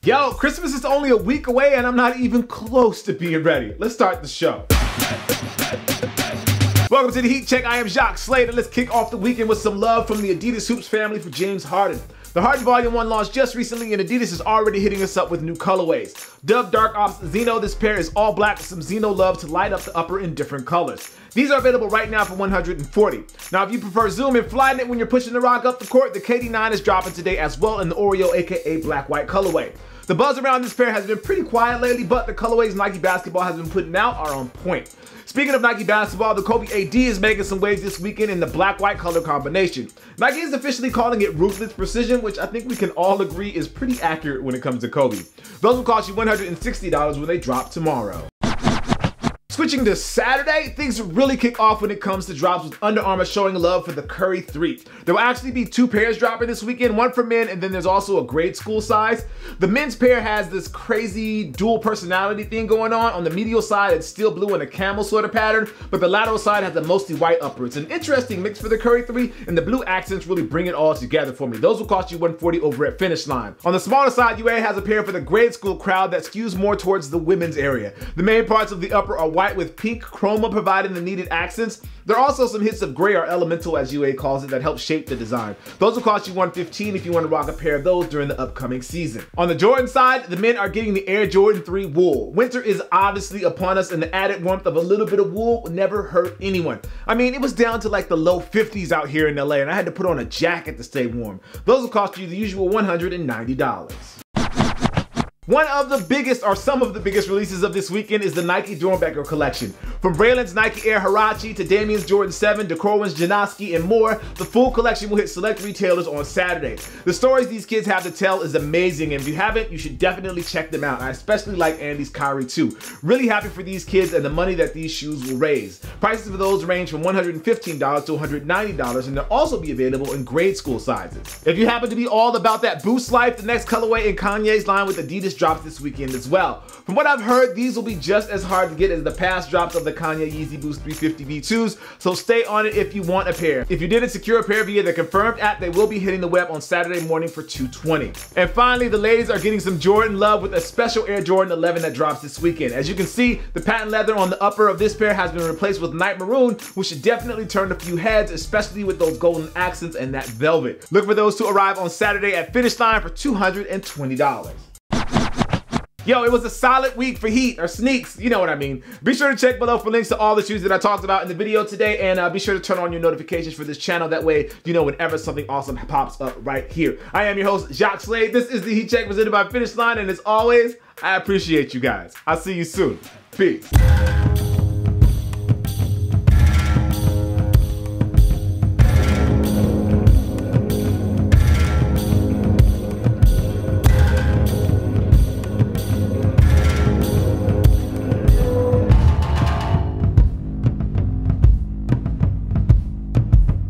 Yo, Christmas is only a week away and I'm not even close to being ready. Let's start the show. Welcome to the Heat Check. I am Jacques Slade, and let's kick off the weekend with some love from the Adidas Hoops family for James Harden. The Harden Volume 1 launched just recently, and Adidas is already hitting us up with new colorways. Dubbed Dark Ops Xeno, this pair is all black with some Xeno love to light up the upper in different colors. These are available right now for $140. Now, if you prefer zoom and flying it when you're pushing the rock up the court, the KD9 is dropping today as well in the Oreo, aka black-white colorway. The buzz around this pair has been pretty quiet lately, but the colorways Nike Basketball has been putting out are on point. Speaking of Nike Basketball, the Kobe AD is making some waves this weekend in the black-white color combination. Nike is officially calling it ruthless precision, which I think we can all agree is pretty accurate when it comes to Kobe. Those will cost you $160 when they drop tomorrow. Switching to Saturday, things really kick off when it comes to drops with Under Armour showing love for the Curry 3. There will actually be two pairs dropping this weekend, one for men and then there's also a grade school size. The men's pair has this crazy dual personality thing going on. On the medial side, it's steel blue and a camel sort of pattern, but the lateral side has a mostly white upper. It's an interesting mix for the Curry 3, and the blue accents really bring it all together for me. Those will cost you $140 over at Finish Line. On the smaller side, UA has a pair for the grade school crowd that skews more towards the women's area. The main parts of the upper are white with pink chroma providing the needed accents. There are also some hits of gray or elemental, as UA calls it, that help shape the design. Those will cost you $115 if you want to rock a pair of those during the upcoming season. On the Jordan side, the men are getting the Air Jordan 3 wool. Winter is obviously upon us, and the added warmth of a little bit of wool would never hurt anyone. I mean, it was down to like the low 50s out here in LA, and I had to put on a jacket to stay warm. Those will cost you the usual $190. One of the biggest, or some of the biggest releases of this weekend is the Nike Doernbecher collection. From Braylon's Nike Air Hirachi to Damian's Jordan 7 to Corwin's Janoski and more, the full collection will hit select retailers on Saturday. The stories these kids have to tell is amazing, and if you haven't, you should definitely check them out. I especially like Andy's Kyrie too. Really happy for these kids and the money that these shoes will raise. Prices for those range from $115 to $190, and they'll also be available in grade school sizes. If you happen to be all about that boost life, the next colorway in Kanye's line with Adidas drops this weekend as well. From what I've heard, these will be just as hard to get as the past drops of the Kanye Yeezy Boost 350 V2s, so stay on it if you want a pair. If you didn't secure a pair via the confirmed app, they will be hitting the web on Saturday morning for $220. And finally, the ladies are getting some Jordan love with a special Air Jordan 11 that drops this weekend. As you can see, the patent leather on the upper of this pair has been replaced with Night Maroon, which should definitely turn a few heads, especially with those golden accents and that velvet. Look for those to arrive on Saturday at Finish Line for $220. Yo, it was a solid week for Heat, or sneaks, you know what I mean. Be sure to check below for links to all the shoes that I talked about in the video today, and be sure to turn on your notifications for this channel. That way, you know whenever something awesome pops up right here. I am your host, Jacques Slade. This is the Heat Check presented by Finish Line, and as always, I appreciate you guys. I'll see you soon. Peace.